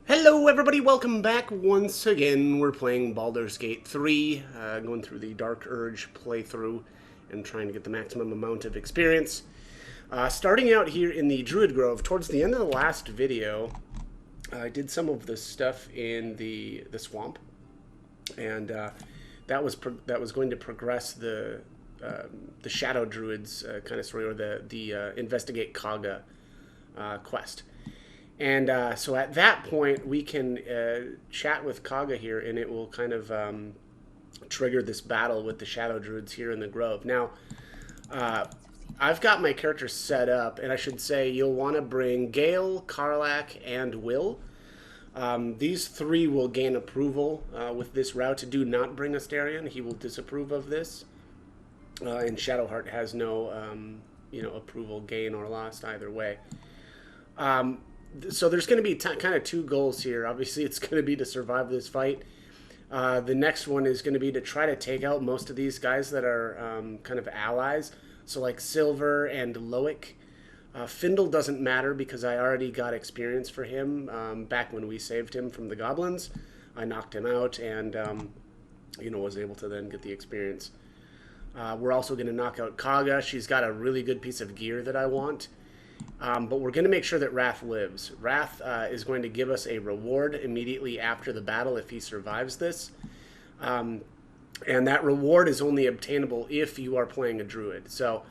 Hello everybody, welcome back once again. We're playing Baldur's Gate 3, going through the Dark Urge playthrough and trying to get the maximum amount of experience. Starting out here in the Druid Grove, towards the end of the last video, I did some of the stuff in the swamp, and that was going to progress the Shadow Druids kind of story, or the Investigate Kaga quest. And so at that point, we can chat with Kaga here, and it will kind of trigger this battle with the Shadow Druids here in the Grove. Now, I've got my character set up, and I should say you'll want to bring Gale, Karlach, and Will. These three will gain approval with this route. Do not bring Astarion. He will disapprove of this. And Shadowheart has no approval, gain or lost either way. So there's going to be kind of two goals here. Obviously, it's going to be to survive this fight. The next one is going to be to try to take out most of these guys that are kind of allies. So like Silver and Loic. Findle doesn't matter because I already got experience for him back when we saved him from the goblins. I knocked him out and was able to then get the experience. We're also going to knock out Kaga. She's got a really good piece of gear that I want. But we're going to make sure that Wrath lives. Wrath is going to give us a reward immediately after the battle if he survives this. And that reward is only obtainable if you are playing a druid. So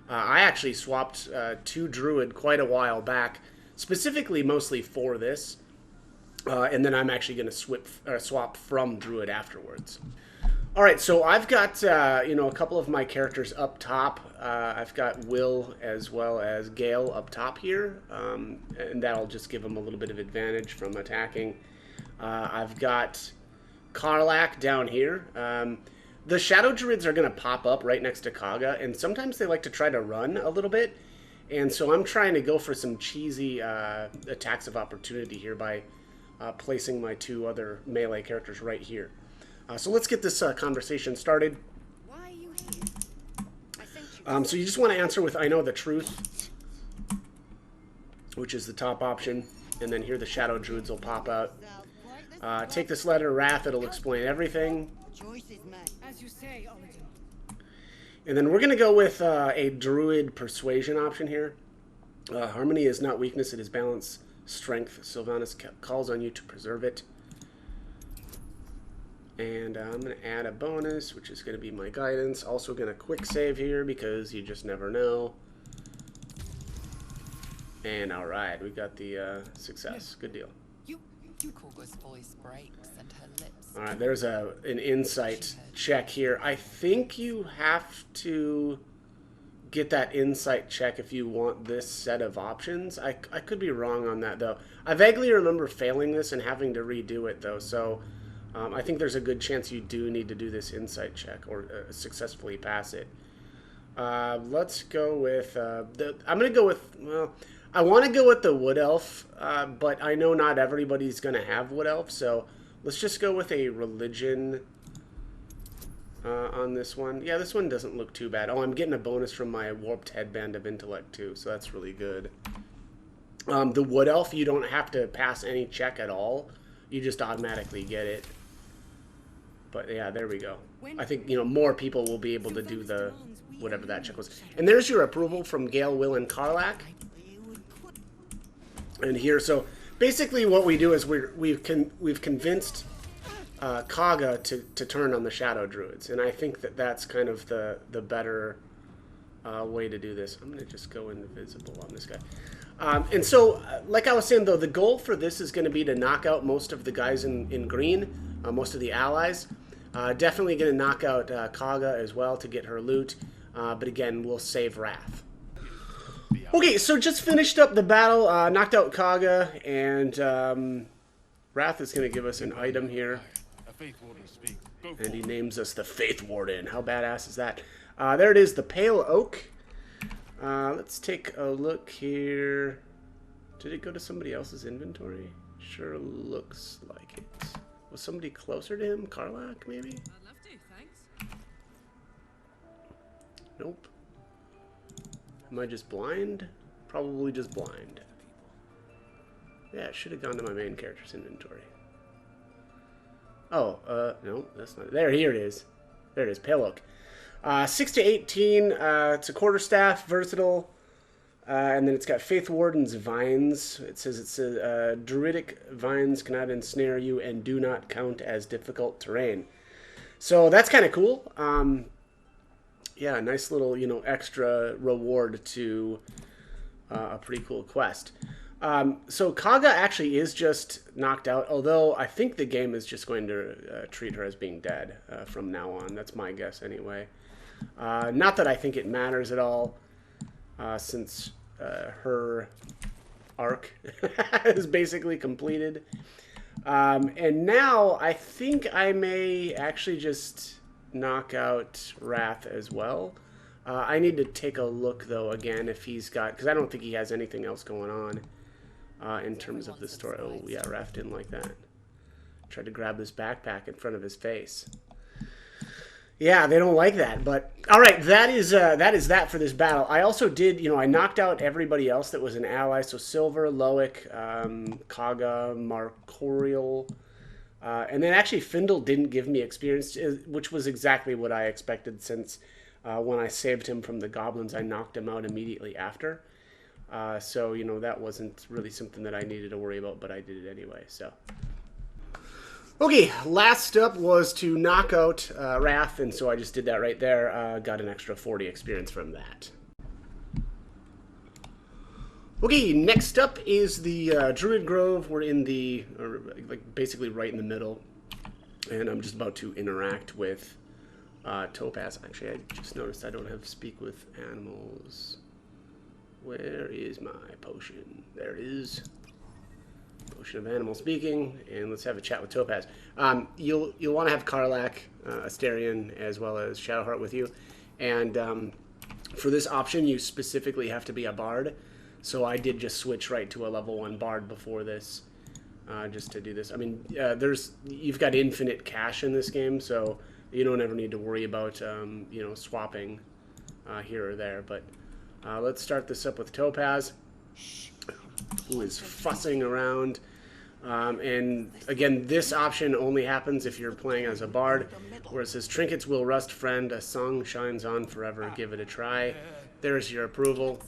I actually swapped to druid quite a while back, specifically mostly for this. And then I'm actually going to swap from druid afterwards. All right, so I've got a couple of my characters up top. I've got Will as well as Gale up top here, and that'll just give them a little bit of advantage from attacking. I've got Karlach down here. The Shadow Druids are going to pop up right next to Kaga, and sometimes they like to try to run a little bit, and so I'm trying to go for some cheesy attacks of opportunity here by placing my two other melee characters right here. So let's get this conversation started. Why are you here? So you just want to answer with "I know the truth," which is the top option, and then here the Shadow Druids will pop out. Take this letter to Wrath; it'll explain everything. As you say, Ollie. And then we're going to go with a Druid Persuasion option here. Harmony is not weakness; it is balance, strength. Sylvanas calls on you to preserve it. And I'm going to add a bonus, which is going to be my guidance. Also going to quick save here because you just never know. And all right, we got the success. Good deal. Kagha's voice breaks and her lips. All right, there's an insight check here. I think you have to get that insight check if you want this set of options. I could be wrong on that, though. I vaguely remember failing this and having to redo it, though, so... I think there's a good chance you do need to do this insight check or successfully pass it. Let's go with... I'm going to go with... Well, I want to go with the Wood Elf, but I know not everybody's going to have Wood Elf, so let's just go with a religion on this one. Yeah, this one doesn't look too bad. Oh, I'm getting a bonus from my Warped Headband of Intellect, too, so that's really good. The Wood Elf, you don't have to pass any check at all. You just automatically get it. But yeah, there we go. I think, more people will be able to do the, whatever that check was. And there's your approval from Gale, Will, and Karlach. And here, so basically what we do is we've convinced Kaga to turn on the Shadow Druids. And I think that's kind of the better way to do this. I'm going to just go invisible on this guy. And so, like I was saying, though, the goal for this is going to be to knock out most of the guys in green, most of the allies. Definitely going to knock out Kaga as well to get her loot. But again, we'll save Wrath. Okay, so just finished up the battle, knocked out Kaga, and Wrath is going to give us an item here. And he names us the Faith Warden. How badass is that? There it is, the Pale Oak. Let's take a look here. Did it go to somebody else's inventory? Sure looks like it. Was somebody closer to him? Karlach, maybe? I'd love to, thanks. Nope. Am I just blind? Probably just blind. Yeah, it should have gone to my main character's inventory. Oh, no, that's not it. There, here it is. There it is, Pale Oak. 6 to 18, it's a quarterstaff, versatile, and then it's got Faith Warden's Vines. It says Druidic vines cannot ensnare you and do not count as difficult terrain. So that's kind of cool. Yeah, nice little, extra reward to a pretty cool quest. So Kaga actually is just knocked out, although I think the game is just going to treat her as being dead from now on. That's my guess anyway. Not that I think it matters at all, since her arc is basically completed. And now I think I may actually just knock out Wrath as well. I need to take a look, though, again, if he's got... Because I don't think he has anything else going on in terms of the story. Oh, yeah, Wrath didn't like that. Tried to grab this backpack in front of his face. Yeah, they don't like that. But, all right, that is that for this battle. I also did, I knocked out everybody else that was an ally. So Silver, Loic, Kaga, Marcorial... and then actually Findle didn't give me experience, which was exactly what I expected, since when I saved him from the goblins, I knocked him out immediately after. So, that wasn't really something that I needed to worry about, but I did it anyway, so. Okay, last up was to knock out Wrath, and so I just did that right there. Got an extra 40 experience from that. Okay, next up is the Druid Grove. We're in the, basically right in the middle. And I'm just about to interact with Topaz. Actually, I just noticed I don't have Speak with Animals. Where is my potion? There it is. Potion of Animal Speaking. And let's have a chat with Topaz. You'll want to have Karlach, Asterion, as well as Shadowheart with you. And for this option, you specifically have to be a bard. So I did just switch right to a level 1 bard before this, just to do this. I mean, you've got infinite cash in this game, so you don't ever need to worry about, swapping here or there. But let's start this up with Topaz, who is fussing around. And again, this option only happens if you're playing as a bard, where it says, Trinkets will rust, friend, a song shines on forever, give it a try. There's your approval.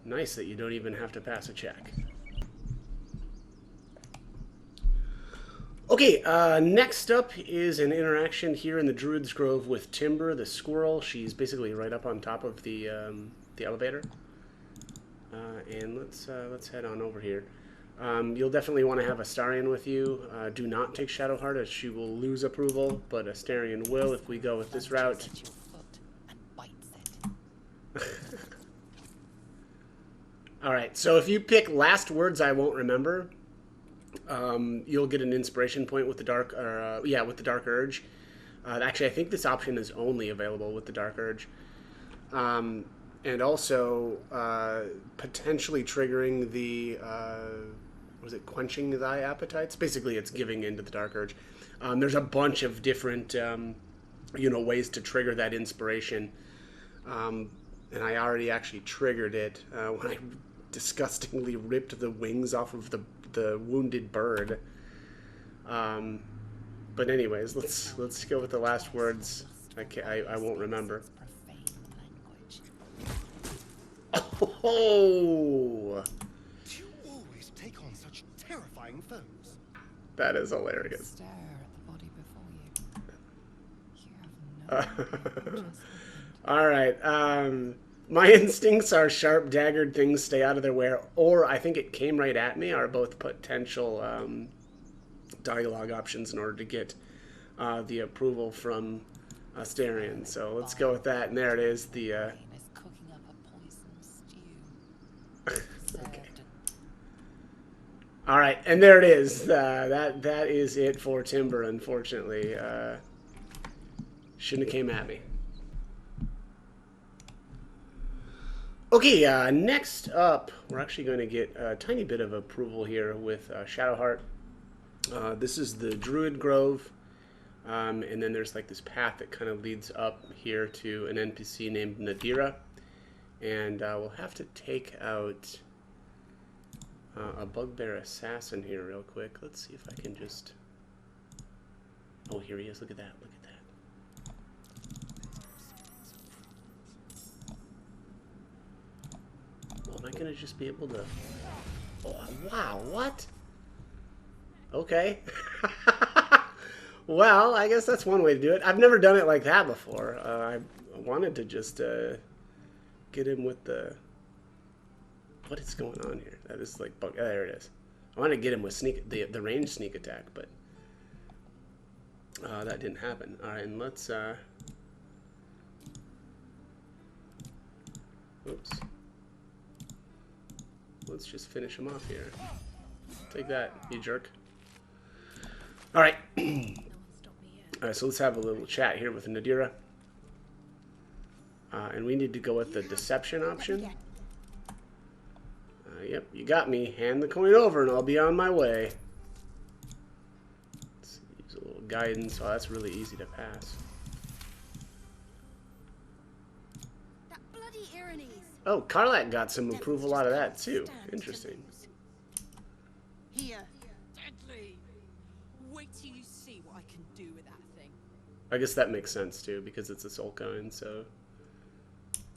Nice that you don't even have to pass a check. Okay, next up is an interaction here in the Druid's Grove with Timber, the squirrel. She's basically right up on top of the elevator. And let's head on over here. You'll definitely want to have Astarion with you. Do not take Shadowheart, as she will lose approval, but Astarion will if we go with this route. Alright, so if you pick Last Words I Won't Remember, you'll get an inspiration point with the Dark Urge. Actually, I think this option is only available with the Dark Urge. And also, potentially triggering the, Quenching Thy Appetites? Basically, it's giving into the Dark Urge. There's a bunch of different, ways to trigger that inspiration. And I already actually triggered it when I disgustingly ripped the wings off of the wounded bird. But anyways, let's go with the last words. I won't remember. Oh! Do you always take on such terrifying foes? That is hilarious. Stare at the body before you. You have no interest. All right. My instincts are sharp, daggered things stay out of their way, or I think it came right at me, are both potential dialogue options in order to get the approval from Asterion. So let's go with that. And there it is. The Is cooking up a poison stew. okay. All right, and there it is. That is it for Timber. Unfortunately, shouldn't have came at me. Okay, next up, we're actually going to get a tiny bit of approval here with Shadowheart. This is the Druid Grove, and then there's like this path that kind of leads up here to an NPC named Nadira, and we'll have to take out a bugbear assassin here real quick. Let's see if I can just... Oh, here he is. Look at that. Look at that. Well, am I going to just be able to... Oh, wow, what? Okay. Well, I guess that's one way to do it. I've never done it like that before. I wanted to just get him with the... What is going on here? That is like... there it is. I wanted to get him with the range sneak attack, but... that didn't happen. Alright, and let's... Oops. Let's just finish him off here. Take that, you jerk. Alright. Alright, so let's have a little chat here with Nadira. And we need to go with the deception option. Yep, you got me. Hand the coin over and I'll be on my way. Let's use a little guidance. Oh, that's really easy to pass. That bloody Irenes. Oh, Karlak got some approval out of that too. Interesting. Here. Deadly. Wait till you see what I can do with that thing. I guess that makes sense too, because it's a soul coin, so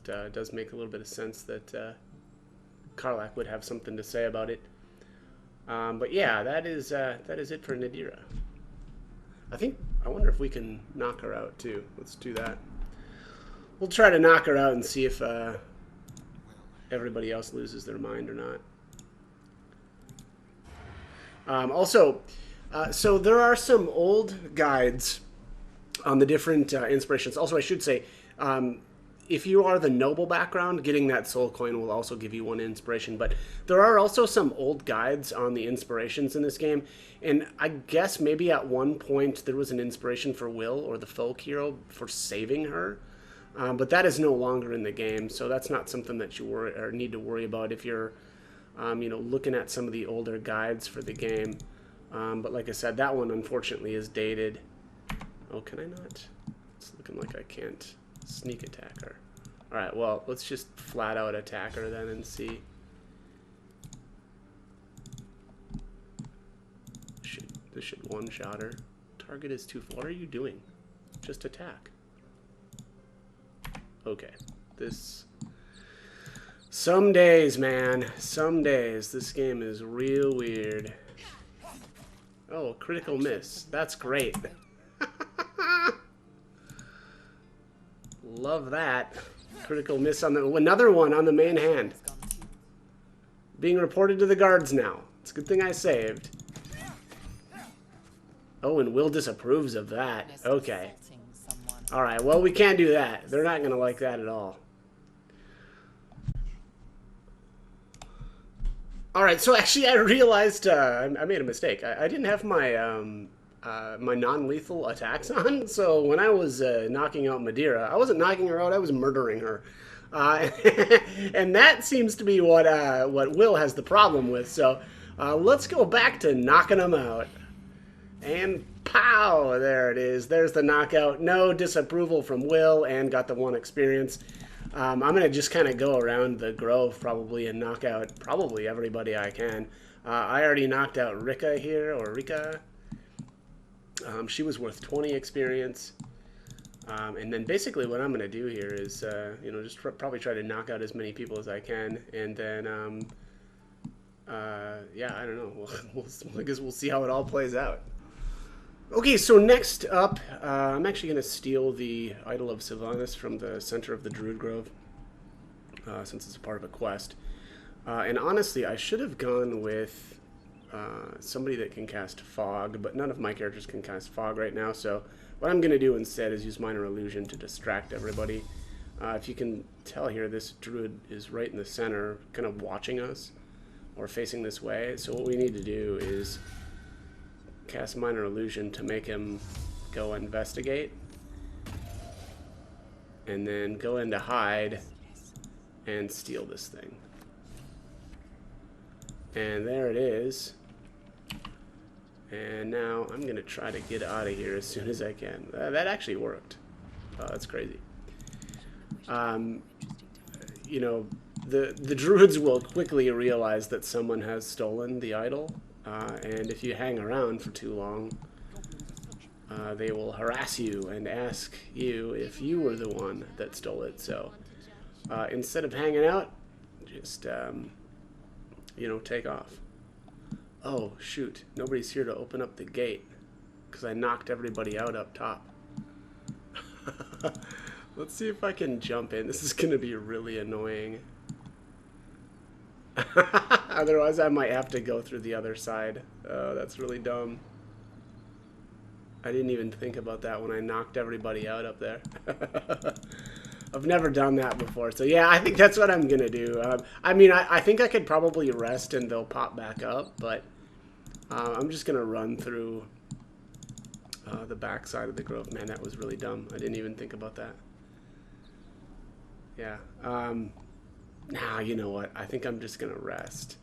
it does make a little bit of sense that Karlak would have something to say about it. But yeah, that is it for Nadira. I wonder if we can knock her out too. Let's do that. We'll try to knock her out and see if everybody else loses their mind or not. Also, so there are some old guides on the different inspirations. Also, I should say, if you are the noble background, getting that soul coin will also give you one inspiration. But there are also some old guides on the inspirations in this game. And I guess maybe at one point there was an inspiration for Will, or the folk hero, for saving her. But that is no longer in the game, so that's not something that you need to worry about if you're looking at some of the older guides for the game. But like I said, that one unfortunately is dated. Oh, can I not? It's looking like I can't sneak attack her. Alright, well, let's just flat out attack her then and see. This should one-shot her. Target is too... What are you doing? Just attack. Okay. This... Some days, man. Some days. This game is real weird. Oh, critical miss. That's great. Love that. Critical miss on another one on the main hand. Being reported to the guards now. It's a good thing I saved. Oh, and Will disapproves of that. Okay. Alright, well, we can't do that. They're not going to like that at all. Alright, so actually I realized I made a mistake. I didn't have my my non-lethal attacks on, so when I was knocking out Madeira, I wasn't knocking her out, I was murdering her. And that seems to be what Will has the problem with, so let's go back to knocking him out. And pow! There it is. There's the knockout. No disapproval from Will, and got the 1 experience. I'm going to just kind of go around the grove probably and knock out probably everybody I can. I already knocked out Rika here, or Rika. She was worth 20 experience. And then basically what I'm going to do here is, just probably try to knock out as many people as I can. And then, yeah, I don't know. I guess we'll see how it all plays out. Okay, so next up, I'm actually going to steal the Idol of Sylvanas from the center of the Druid Grove, since it's a part of a quest. And honestly, I should have gone with somebody that can cast Fog, but none of my characters can cast Fog right now, so what I'm going to do instead is use Minor Illusion to distract everybody. If you can tell here, this Druid is right in the center, kind of watching us, or facing this way, so what we need to do is cast Minor Illusion to make him go investigate, and then go into hide and steal this thing. And there it is. And now I'm gonna try to get out of here as soon as I can. That actually worked. That's crazy. the druids will quickly realize that someone has stolen the idol, and if you hang around for too long, they will harass you and ask you if you were the one that stole it. So instead of hanging out, just you know, take off. Oh shoot, nobody's here to open up the gate because I knocked everybody out up top. Let's see if I can jump in. This is going to be really annoying. Otherwise, I might have to go through the other side. Oh, that's really dumb. I didn't even think about that when I knocked everybody out up there. I've never done that before. So, yeah, I think that's what I'm going to do. I mean, I think I could probably rest and they'll pop back up. But I'm just going to run through the back side of the grove. Man, that was really dumb. I didn't even think about that. Yeah. Nah, you know what? I think I'm just going to rest.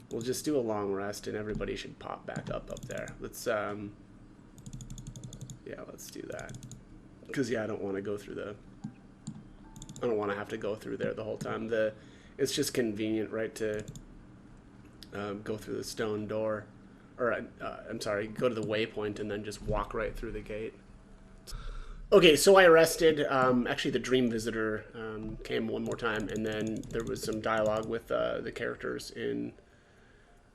We'll just do a long rest and everybody should pop back up there. Let's, yeah, let's do that. Because, yeah, I don't want to go through I don't want to have to go through there the whole time. It's just convenient, right, to go through the stone door. Or, I'm sorry, go to the waypoint and then just walk right through the gate. Okay, so I rested. Actually, the dream visitor came one more time, and then there was some dialogue with the characters in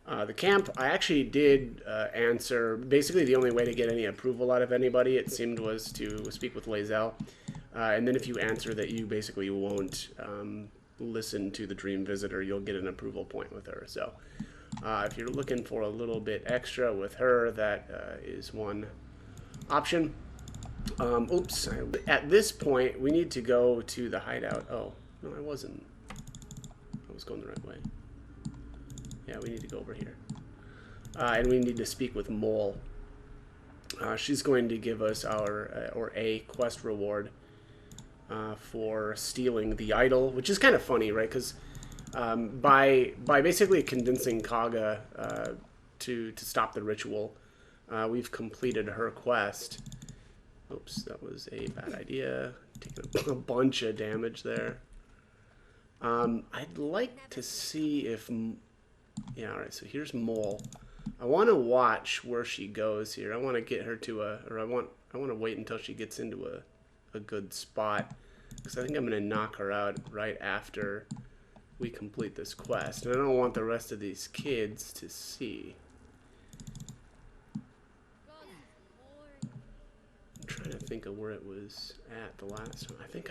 the camp. I actually did answer. Basically, the only way to get any approval out of anybody, it seemed, was to speak with Lae'zel. And then if you answer that you basically won't listen to the dream visitor, you'll get an approval point with her. So if you're looking for a little bit extra with her, that is one option. Oops. At this point, we need to go to the hideout. Oh, no, I wasn't. I was going the right way. Yeah, we need to go over here. And we need to speak with Mole. She's going to give us or a quest reward for stealing the idol, which is kind of funny, right? Because by basically convincing Kaga to stop the ritual, we've completed her quest. Oops, that was a bad idea. Taking a bunch of damage there. I'd like to see if... Yeah, alright, so here's Mole. I want to watch where she goes here. I want to get her to I want to wait until she gets into a good spot. Because I think I'm going to knock her out right after we complete this quest. And I don't want the rest of these kids to see. I'm trying to think of where it was at the last one. I think,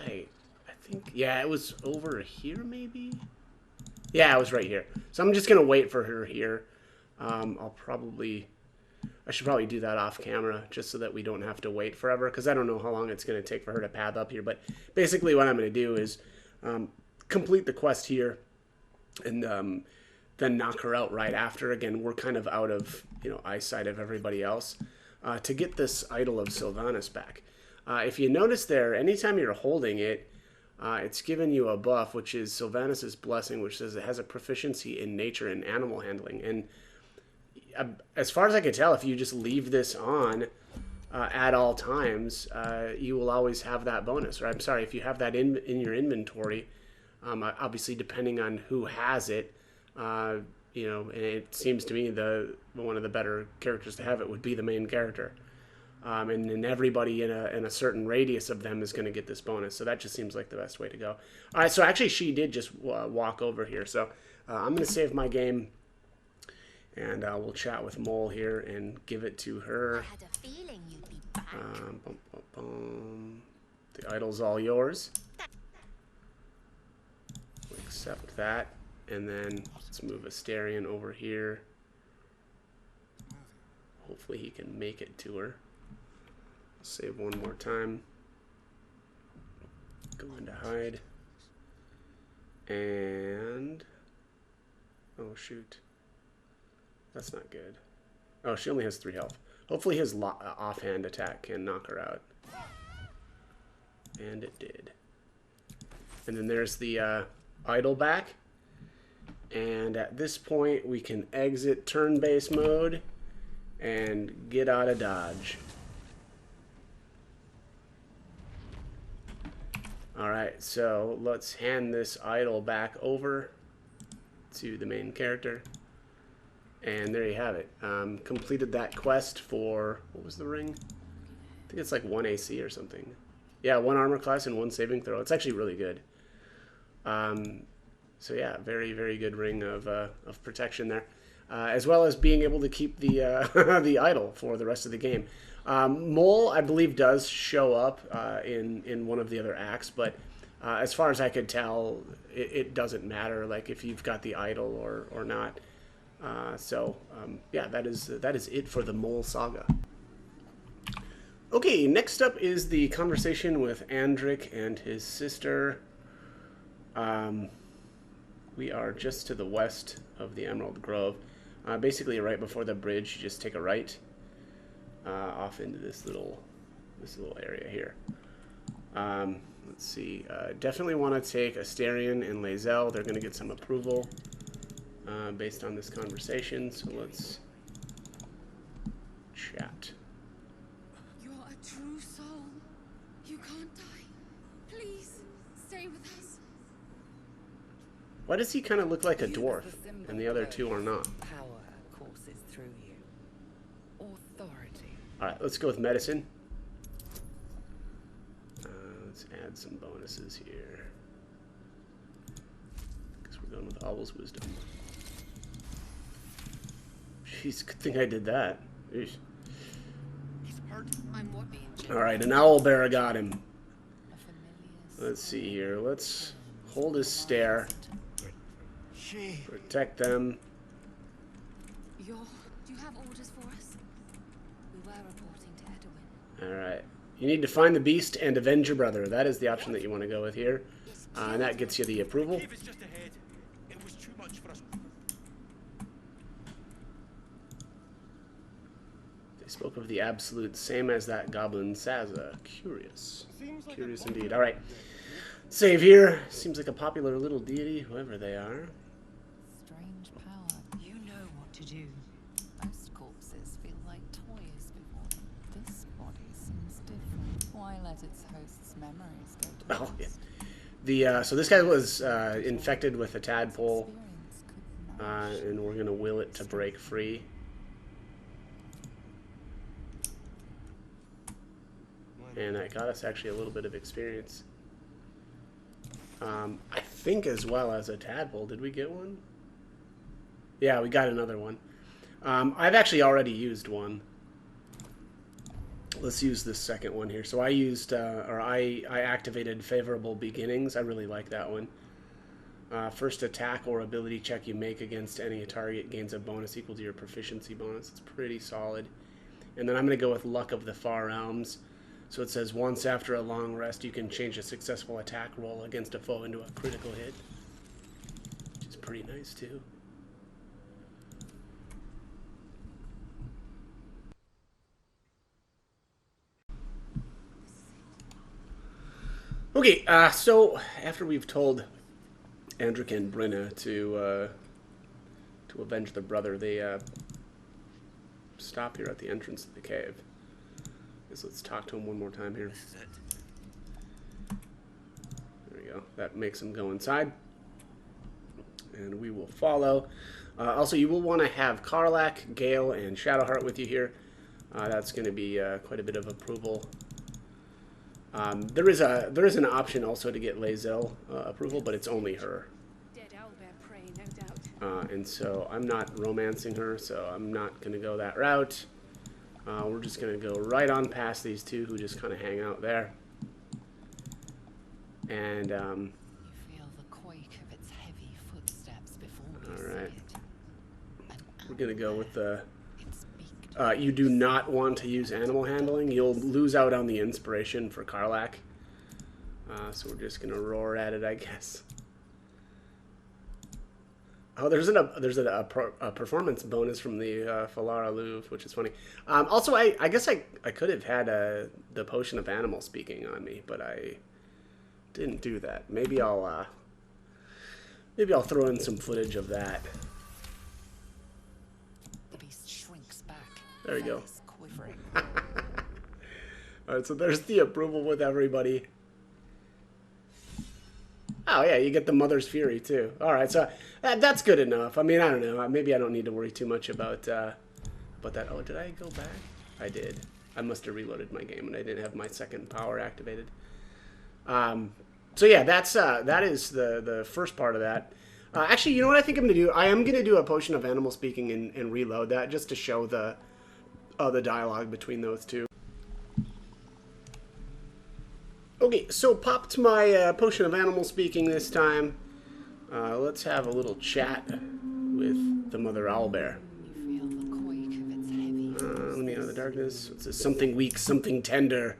yeah, it was over here maybe? Yeah, it was right here. So I'm just going to wait for her here. I should probably do that off camera just so that we don't have to wait forever, because I don't know how long it's going to take for her to path up here. But basically what I'm going to do is complete the quest here and then knock her out right after. Again, we're kind of out of eyesight of everybody else to get this Idol of Sylvanas back. If you notice there, anytime you're holding it, it's given you a buff, which is Sylvanas' Blessing, which says it has a proficiency in nature and animal handling. And as far as I can tell, if you just leave this on at all times, you will always have that bonus. Or I'm sorry, if you have that in your inventory, obviously depending on who has it, and it seems to me one of the better characters to have it would be the main character. And then everybody in a certain radius of them is going to get this bonus. So that just seems like the best way to go. All right, so actually she did just walk over here. So I'm going to save my game, and we'll chat with Mole here and give it to her. I had a feeling you'd be back. The idol's all yours. We'll accept that. And then let's move Asterion over here. Hopefully he can make it to her. Save one more time. Go into hide. And... oh, shoot. That's not good. Oh, she only has 3 health. Hopefully his offhand attack can knock her out. And it did. And then there's the idol back. And at this point, we can exit turn-based mode and get out of Dodge. Alright, so let's hand this idol back over to the main character. And there you have it. Completed that quest for, what was the ring? I think it's like 1 AC or something. Yeah, 1 armor class and 1 saving throw. It's actually really good. So yeah, very, very good ring of protection there. As well as being able to keep the the idol for the rest of the game. Mole, I believe, does show up in one of the other acts, but as far as I could tell, it doesn't matter, like if you've got the idol or not. Yeah, that is it for the Mole saga. Okay, next up is the conversation with Andric and his sister. We are just to the west of the Emerald Grove. Basically right before the bridge, you just take a right off into this little area here. Let's see. Definitely want to take Asterion and Lae'zel. They're going to get some approval based on this conversation. So let's chat. You're a true soul. You can't die. Please, stay with us. Why does he kind of look like a dwarf, and the other two are not? Power courses through you. Authority. All right, let's go with medicine. Let's add some bonuses here. Because we're going with Owl's Wisdom. Jeez, good thing I did that. Eesh. He's hurt. I'm what being All right, an owlbear got him. Let's see here. Let's hold his stare. She. Protect them. Do you have orders for us? We were reporting to Edwin. All right. You need to find the beast and avenge your brother. That is the option that you want to go with here. And that gets you the approval. Cave is just ahead. It was too much for us. They spoke of the absolute, same as that goblin Saza. Curious. Seems like Curious a indeed. All right. Save here. Seems like a popular little deity, whoever they are. Strange power. You know what to do. Most corpses feel like toys before them. This body seems different. Why let its host's memories go to Oh, yeah. waste? So this guy was infected with a tadpole, Experience could nourish. and we're going to will it to break free. And that got us actually a little bit of experience. I think as well as a tadpole. Did we get one? Yeah, we got another one. I've actually already used one. Let's use this second one here. So I used, I activated Favorable Beginnings. I really like that one. First attack or ability check you make against any target gains a bonus equal to your proficiency bonus. It's pretty solid. And then I'm going to go with Luck of the Far Realms. So it says once after a long rest, you can change a successful attack roll against a foe into a critical hit. Which is pretty nice too. Okay, so after we've told Andric and Brenna to avenge their brother, they stop here at the entrance to the cave. So let's talk to him one more time here. This is it. There we go. That makes him go inside. And we will follow. Also, you will want to have Karlach, Gale, and Shadowheart with you here. That's going to be quite a bit of approval. There is an option also to get Lae'zel approval, but it's only her. Dead owlbear prey, no doubt. And so I'm not romancing her, so I'm not going to go that route. We're just going to go right on past these two who just kind of hang out there. And, You feel the quake of its heavy footsteps before you see Alright. it. we're going to go with the... Its beak you do not want to use animal handling. You'll lose out on the inspiration for Karlach. So we're just going to roar at it, I guess. Oh, there's a performance bonus from the Falara Louvre, which is funny. Also, I guess I could have had the potion of animal speaking on me, but I didn't do that. Maybe I'll throw in some footage of that. The beast shrinks back. There we go. Face quivering. All right, so there's the approval with everybody. wow, yeah, you get the Mother's Fury too. All right, so that's good enough. I mean, I don't know. Maybe I don't need to worry too much about that. Oh, did I go back? I did. I must have reloaded my game and I didn't have my second power activated. So yeah, that is the first part of that. Actually, you know what I think I'm gonna do? I am gonna do a potion of animal speaking and reload that just to show the dialogue between those two. Okay, so popped my potion of animal speaking this time. Let's have a little chat with the Mother Owlbear. You feel the quake of its heavy. Let me out of the darkness. It says something weak, something tender.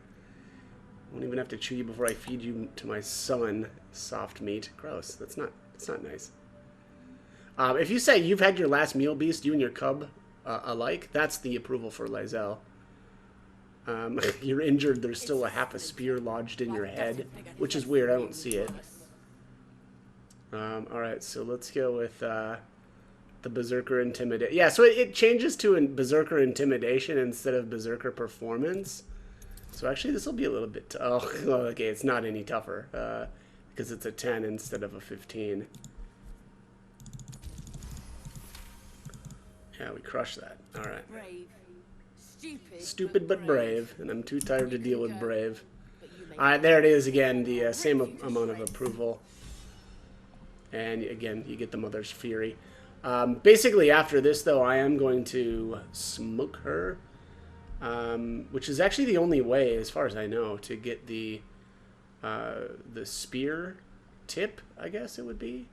I won't even have to chew you before I feed you to my son. Soft meat. Gross. That's not nice. If you say you've had your last meal, Beast, you and your cub alike, that's the approval for Lysel. You're injured. There's still a half a spear lodged in your head, which is weird. I don't see it. Alright, so let's go with the Berserker Intimidation. Yeah, so it changes to Berserker Intimidation instead of Berserker Performance. So actually this will be a little bit... Oh, okay, it's not any tougher. Because it's a 10 instead of a 15. Yeah, we crushed that. Alright. Brave. Stupid but brave. And I'm too tired to deal with brave. Alright, there it is again. The same amount of approval. And again, you get the Mother's Fury. Basically, after this, though, I am going to smoke her. Which is actually the only way, as far as I know, to get the spear tip, I guess it would be.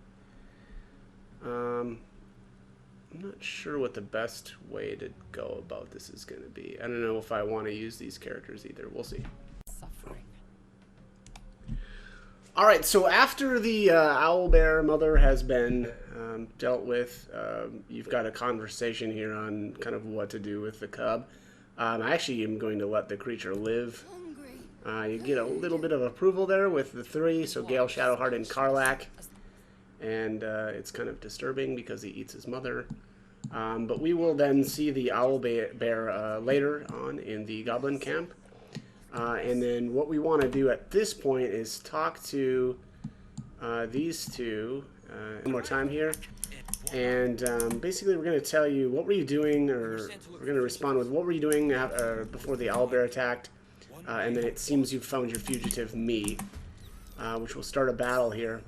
I'm not sure what the best way to go about this is going to be. I don't know if I want to use these characters either. We'll see. Suffering. Alright, so after the Owlbear Mother has been dealt with, you've got a conversation here on kind of what to do with the cub. I actually am going to let the creature live. You get a little bit of approval there with the 3, so Gale, Shadowheart, and Karlach. And it's kind of disturbing because he eats his mother. But we will then see the Owlbear later on in the Goblin Camp. And then what we want to do at this point is talk to these two one more time here. And basically we're going to tell you what were you doing, or we're going to respond with what were you doing before the Owlbear attacked. And then it seems you've found your fugitive me, which will start a battle here.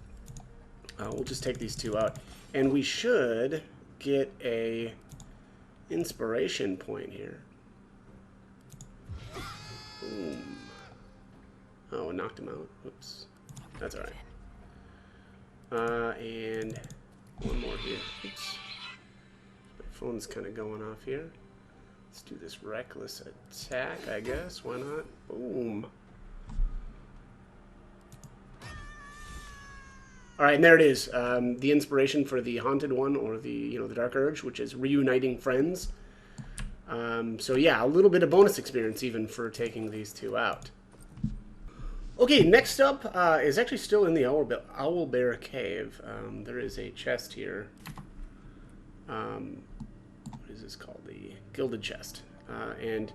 We'll just take these two out. And we should get a inspiration point here. Boom. Oh, knocked him out. Oops. That's alright. And one more here. Oops. My phone's kind of going off here. Let's do this reckless attack, I guess. Why not? Boom. Alright, and there it is. The inspiration for the Haunted One, or the Dark Urge, which is reuniting friends. So yeah, a little bit of bonus experience even for taking these two out. Okay, next up is actually still in the Owlbear Cave. There is a chest here. What is this called? The Gilded Chest. And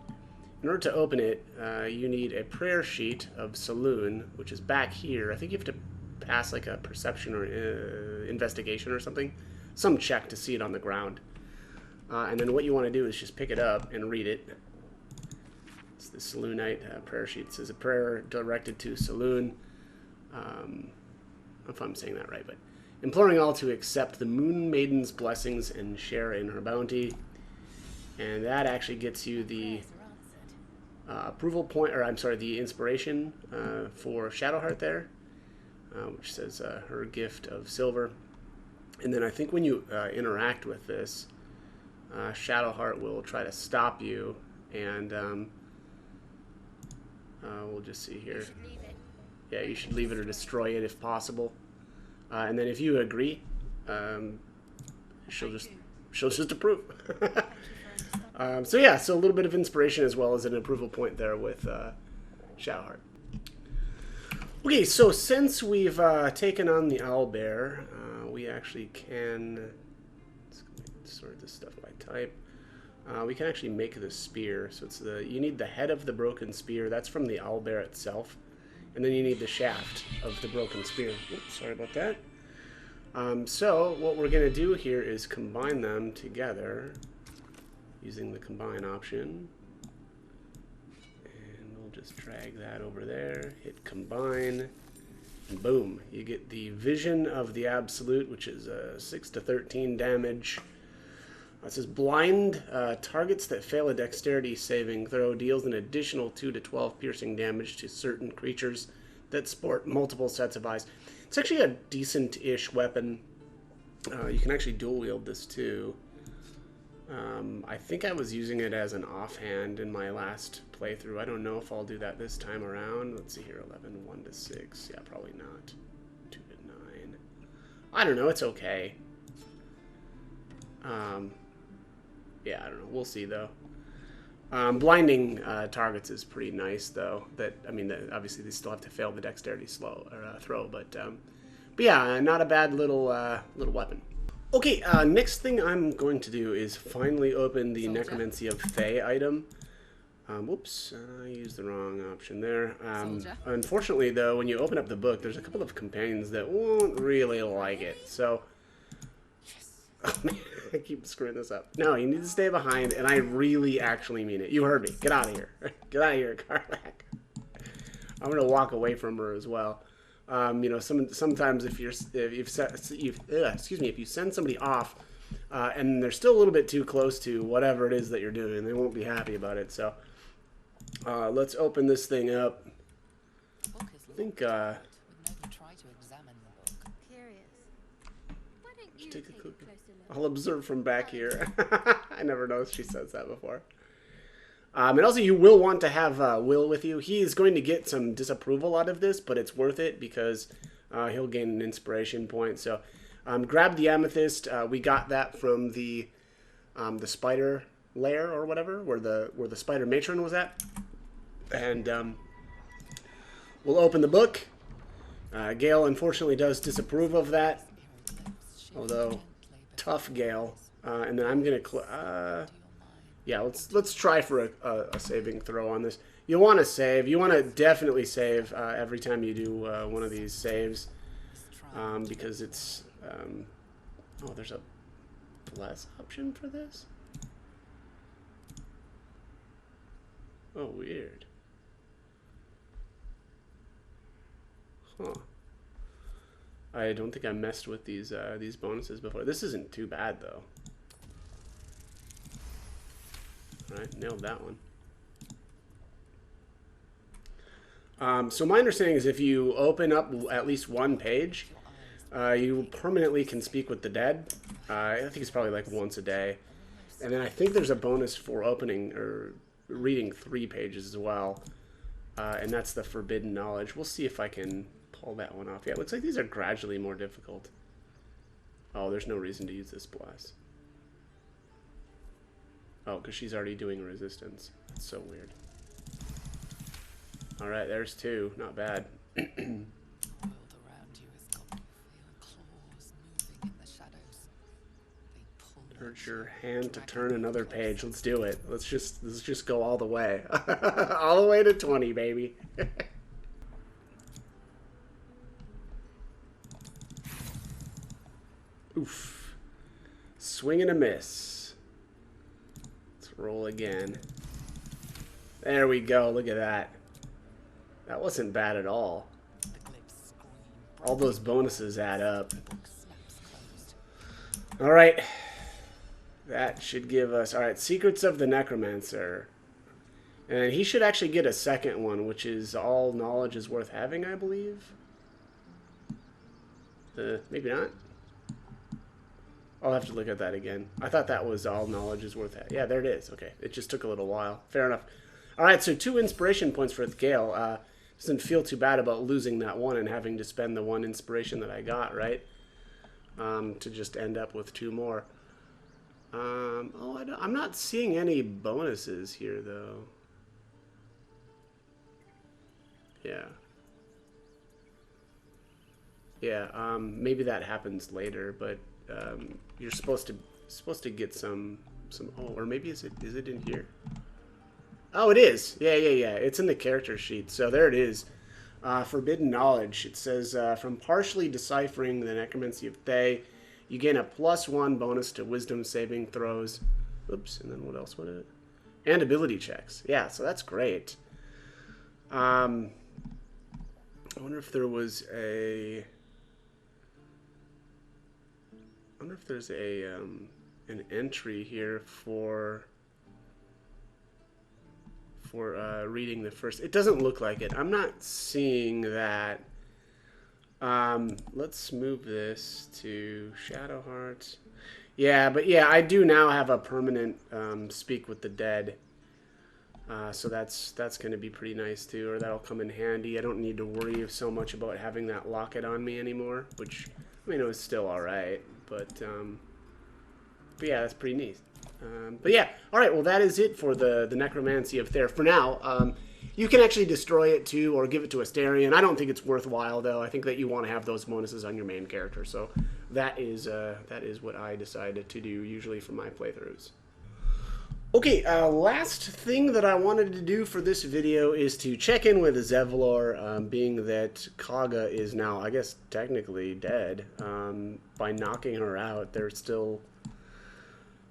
in order to open it, you need a prayer sheet of Saloon, which is back here. I think you have to pass like a perception or investigation or something. Some check to see it on the ground. And then what you want to do is just pick it up and read it. It's the Saloonite prayer sheet. It says a prayer directed to Saloon. I don't know if I'm saying that right, but imploring all to accept the Moon Maiden's blessings and share in her bounty. And that actually gets you the approval point, or I'm sorry, the inspiration for Shadowheart there, which says her gift of silver. And then I think when you interact with this, Shadowheart will try to stop you, and we'll just see here. Yeah, you should leave it or destroy it if possible. And then if you agree, she'll just approve. So yeah, so a little bit of inspiration as well as an approval point there with Shadowheart. Okay, so since we've taken on the Owlbear, we actually can sort this stuff by type. We can actually make the spear. So it's you need the head of the broken spear. That's from the Owlbear itself. And then you need the shaft of the broken spear. Oops, sorry about that. So what we're going to do here is combine them together using the combine option. And we'll just drag that over there, hit combine, and boom, you get the Vision of the Absolute, which is 6 to 13 damage. It says blind targets that fail a dexterity saving throw deals an additional 2 to 12 piercing damage to certain creatures that sport multiple sets of eyes. It's actually a decent-ish weapon. You can actually dual wield this too. I think I was using it as an offhand in my last playthrough. I don't know if I'll do that this time around. Let's see here, 11, 1 to 6. Yeah, probably not. 2 to 9. I don't know, it's okay. Yeah, I don't know. We'll see, though. Blinding targets is pretty nice, though. Obviously they still have to fail the dexterity throw, but yeah, not a bad little weapon. Okay, next thing I'm going to do is finally open the Necromancy of Thay item. Whoops, I used the wrong option there. Unfortunately, though, when you open up the book, there's a couple of companions that won't really like it. So, I keep screwing this up. No, you need to stay behind, and I really actually mean it. You heard me. Get out of here. Get out of here, Karlak. I'm gonna walk away from her as well. Sometimes if you send somebody off, and they're still a little bit too close to whatever it is that you're doing, they won't be happy about it. So, let's open this thing up. I think. Take a quick. I'll observe from back here. I never noticed she says that before. And also, you will want to have Will with you. He is going to get some disapproval out of this, but it's worth it because he'll gain an inspiration point. So, grab the amethyst. We got that from the spider lair or whatever, where the spider matron was at. And we'll open the book. Gale unfortunately does disapprove of that. Although, tough Gale. And then I'm gonna yeah, let's try for a saving throw on this. You want to save. You want to definitely save every time you do one of these saves, because it's. Oh, there's a bless option for this. Oh, weird. Huh. I don't think I messed with these bonuses before. This isn't too bad though. Alright, nailed that one. So my understanding is if you open up at least one page, you permanently can speak with the dead. I think it's probably like once a day. And then I think there's a bonus for opening or reading 3 pages as well. And that's the Forbidden Knowledge. We'll see if I can pull that one off. Yeah, it looks like these are gradually more difficult. Oh, there's no reason to use this blast. Oh, because she's already doing resistance. That's so weird. Alright, there's 2. Not bad. Urge your hand to turn another page. Let's do it. Let's just go all the way. All the way to 20, baby. Oof. Swing and a miss. Let's roll again. There we go. Look at that. That wasn't bad at all. All those bonuses add up. Alright. That should give us... Alright, Secrets of the Necromancer. And he should actually get a second one, which is All Knowledge is Worth Having, I believe. Maybe not. I'll have to look at that again. I thought that was All Knowledge is Worth Having. Yeah, there it is. Okay, it just took a little while. Fair enough. Alright, so 2 inspiration points for Gale. Doesn't feel too bad about losing that one and having to spend the 1 inspiration that I got, right? To just end up with 2 more. I'm not seeing any bonuses here, though. Yeah. Yeah, maybe that happens later, but you're supposed to get some oh, or maybe is it in here? Oh, it is. Yeah. It's in the character sheet. So there it is. Forbidden Knowledge. It says, from partially deciphering the necromancy of Thay, you gain a +1 bonus to wisdom saving throws. Oops, and then what else would it? And ability checks. Yeah, so that's great. I wonder if there was a... I wonder if there's a an entry here for reading the first. It doesn't look like it. I'm not seeing that. Let's move this to Shadowheart. Yeah, but yeah, I do now have a permanent Speak with the Dead. So that's going to be pretty nice too, or that'll come in handy. I don't need to worry so much about having that locket on me anymore, which, I mean, it was still alright, but yeah, that's pretty neat. But yeah, alright, well that is it for the Necromancy of Thayer for now. You can actually destroy it too, or give it to Asterion. I don't think it's worthwhile though. I think that you want to have those bonuses on your main character, so that is what I decided to do usually for my playthroughs. Okay, last thing that I wanted to do for this video is to check in with Zevlor, being that Kaga is now, I guess, technically dead. By knocking her out, they're still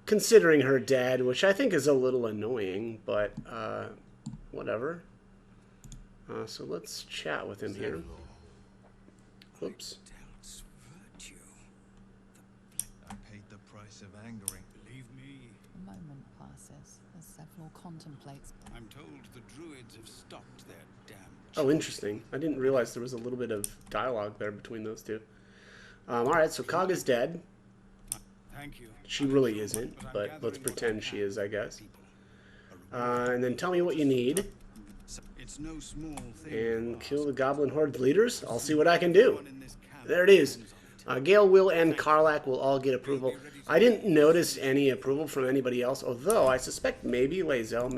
considering her dead, which I think is a little annoying, but whatever. So let's chat with him here. Oops. I paid the price of angering. Believe me, A moment passes as Zevlor contemplates. I'm told the druids have stopped their damn... Oh, interesting. I didn't realize there was a little bit of dialogue there between those two. Alright, so Kaga's dead. Thank you. She really isn't, but let's pretend she is, I guess. And then tell me what you need. It's no small thing. And kill the Goblin Horde leaders. I'll see what I can do. There it is. Gale, Will, and Karlach will all get approval. I didn't notice any approval from anybody else, although I suspect maybe Lae'zel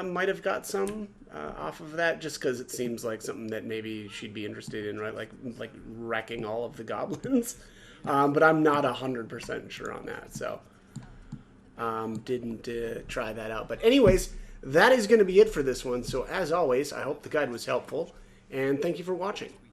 might have got some off of that, just because it seems like something that maybe she'd be interested in, right? Like wrecking all of the goblins. But I'm not 100% sure on that, so didn't try that out. But anyways, that is going to be it for this one. So as always, I hope the guide was helpful, and thank you for watching.